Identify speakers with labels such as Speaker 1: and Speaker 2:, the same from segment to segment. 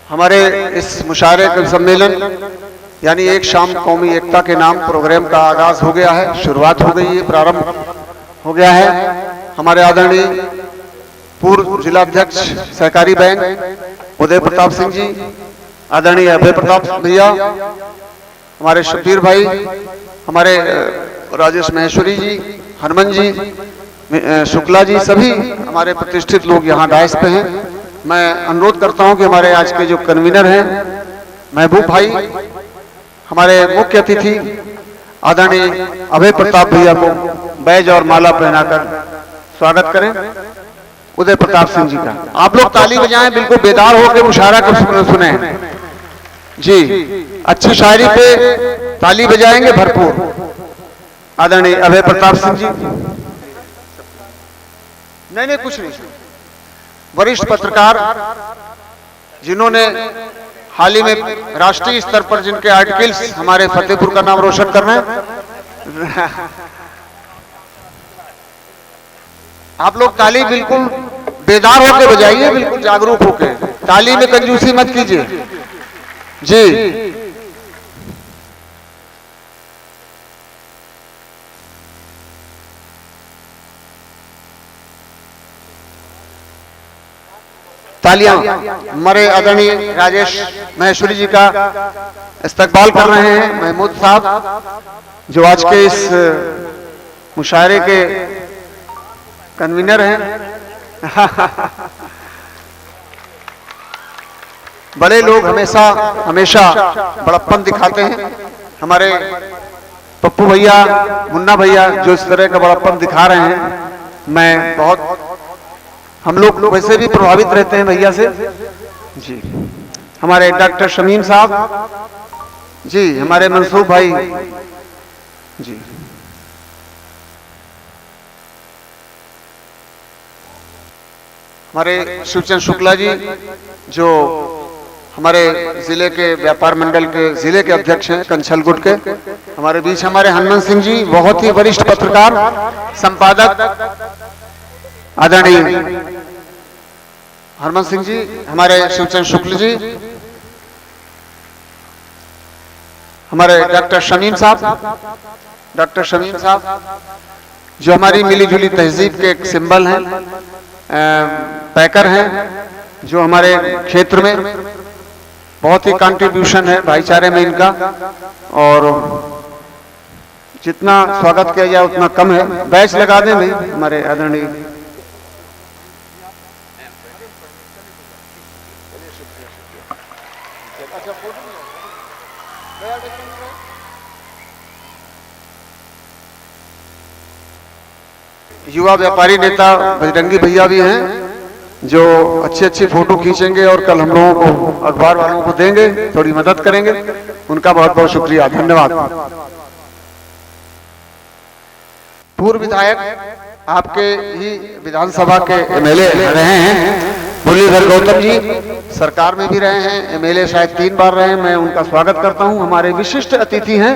Speaker 1: हमारे इस मुशायरे का सम्मेलन यानी एक शाम कौमी एकता के नाम प्रोग्राम का आगाज हो गया है, शुरुआत हो गई है, प्रारंभ हो गया है। हमारे आदरणीय पूर्व जिलाध्यक्ष सहकारी बैंक उदय प्रताप सिंह जी, आदरणीय अभय प्रताप भैया, हमारे शबीर भाई, हमारे राजेश महेश्वरी जी, हनुमान जी, शुक्ला जी, सभी हमारे प्रतिष्ठित लोग यहाँ डायस पे हैं। मैं अनुरोध करता हूं कि हमारे आज के जो कन्वीनर हैं महबूब भाई, हमारे मुख्य अतिथि आदरणीय अभय प्रताप भैया को बैज और माला पहनाकर स्वागत करें। उदय प्रताप सिंह जी का आप लोग ताली बजाएं, बिल्कुल बेदार होकर मुशायरा को सुने जी। अच्छी शायरी पे ताली बजाएंगे भरपूर। आदरणीय अभय प्रताप सिंह जी। नहीं कुछ नहीं, वरिष्ठ पत्रकार जिन्होंने हाल ही में राष्ट्रीय स्तर पर जिनके आर्टिकल्स हमारे फतेहपुर का नाम रोशन कर रहे हैं। आप लोग ताली बिल्कुल बेदार होकर बजाइए, बिल्कुल जागरूक होकर, ताली में कंजूसी मत कीजिए जी। तालियां हमारे आदरणीय राजेश महेश्वरी जी का इस्तकबाल कर रहे हैं। महमूद साहब जो आज के इस मुशायरे के कन्वीनर हैं। बड़े लोग हमेशा बड़प्पन दिखाते हैं। हमारे पप्पू भैया, मुन्ना भैया जो इस तरह का बड़प्पन दिखा रहे हैं, मैं बहुत, हम लोग वैसे भी प्रभावित रहते हैं भैया से जी। हमारे डॉक्टर शमीम साहब जी, हमारे मंसूब भाई जी, हमारे शिवचंद शुक्ला जी जो हमारे जिले के व्यापार मंडल के जिले के अध्यक्ष हैं कंछल गुट के। हमारे बीच हमारे हनुमान सिंह जी, बहुत ही वरिष्ठ पत्रकार संपादक आदरणीय हरमन सिंह जी, हमारे शिवचंद शुक्ल जी, हमारे डॉक्टर शमीम साहब जो हमारी मिलीजुली तहजीब के एक सिंबल हैं, पैकर हैं, जो हमारे क्षेत्र में बहुत ही कंट्रीब्यूशन है भाईचारे में इनका, और जितना स्वागत किया जाए उतना कम है। बैच लगा दें भाई हमारे आदरणीय। युवा व्यापारी नेता बजरंगी भैया भी हैं जो अच्छी फोटो खींचेंगे और कल हम लोगों को अखबार वालों को देंगे, थोड़ी मदद करेंगे। उनका बहुत बहुत शुक्रिया, धन्यवाद। पूर्व विधायक आपके ही विधानसभा के एमएलए रहे हैं मुरलीधर गौतम जी, सरकार में भी रहे हैं, एमएलए शायद 3 बार रहे हैं। मैं उनका स्वागत करता हूं। हमारे विशिष्ट अतिथि हैं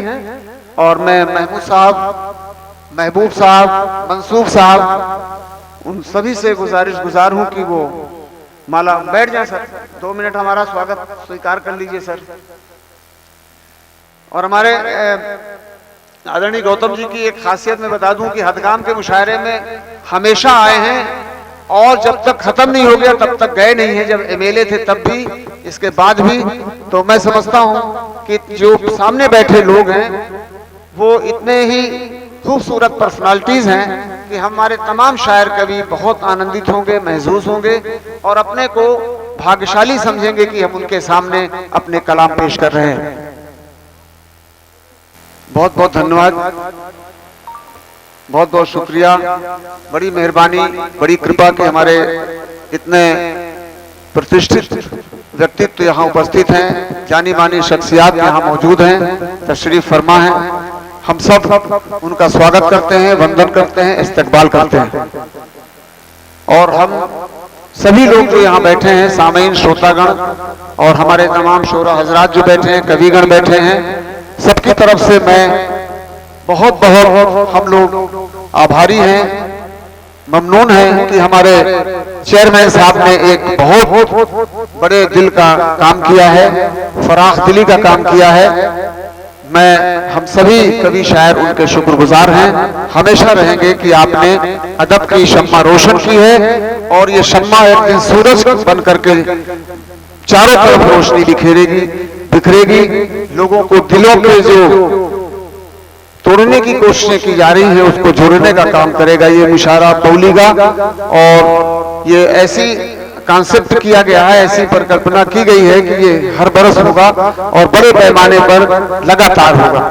Speaker 1: और मैं महबूब साहब, मंसूब साहब, उन सभी से गुजार हूं कि वो माला बैठ जाए। सर 2 मिनट हमारा स्वागत स्वीकार कर लीजिए सर। और हमारे आदरणीय गौतम जी की एक खासियत मैं बता दूं कि हदगाम के मुशायरे में हमेशा आए हैं और जब तक खत्म नहीं हो गया तब तक गए नहीं हैं। जब एमएलए थे तब भी, इसके बाद भी। तो मैं समझता हूं कि जो सामने बैठे लोग हैं वो इतने ही खूबसूरत पर्सनालिटीज हैं कि हमारे तमाम शायर कवि बहुत आनंदित होंगे, महसूस होंगे और अपने को भाग्यशाली समझेंगे कि हम उनके सामने अपने कलाम पेश कर रहे हैं। बहुत बहुत धन्यवाद, बहुत बहुत शुक्रिया, बड़ी मेहरबानी, बड़ी कृपा के हमारे इतने प्रतिष्ठित व्यक्तित्व यहाँ उपस्थित हैं, जानी मानी शख्सियत यहाँ मौजूद हैं, तशरीफ फरमा हैं। हम सब उनका स्वागत करते हैं, वंदन करते हैं, इस्तकबाल करते हैं। और हम सभी लोग जो यहाँ बैठे हैं, सामईन, श्रोतागण और हमारे तमाम शोरा हजरात जो बैठे हैं, कविगण बैठे हैं, सबकी तरफ से मैं बहुत बहुत हम लोग आभारी हैं। ममनून हैं कि हमारे चेयरमैन साहब ने एक बहुत बड़े दिल का काम किया है, फराख दिली का काम किया है। हम सभी कवि शायर उनके शुक्रगुजार हैं, हमेशा रहेंगे कि आपने अदब की शम्मा रोशन की है और ये शम्मा एक दिन सूरज बन करके चारों तरफ रोशनी बिखरेगी। लोगों को दिलों के जो तोड़ने की कोशिशें की जा रही है उसको जोड़ने का काम करेगा ये मुशायरा पौलीगा। और ये ऐसी कॉन्सेप्ट किया गया है, ऐसी परिकल्पना की गई है कि ये हर बरस होगा और बड़े पैमाने पर लगातार होगा।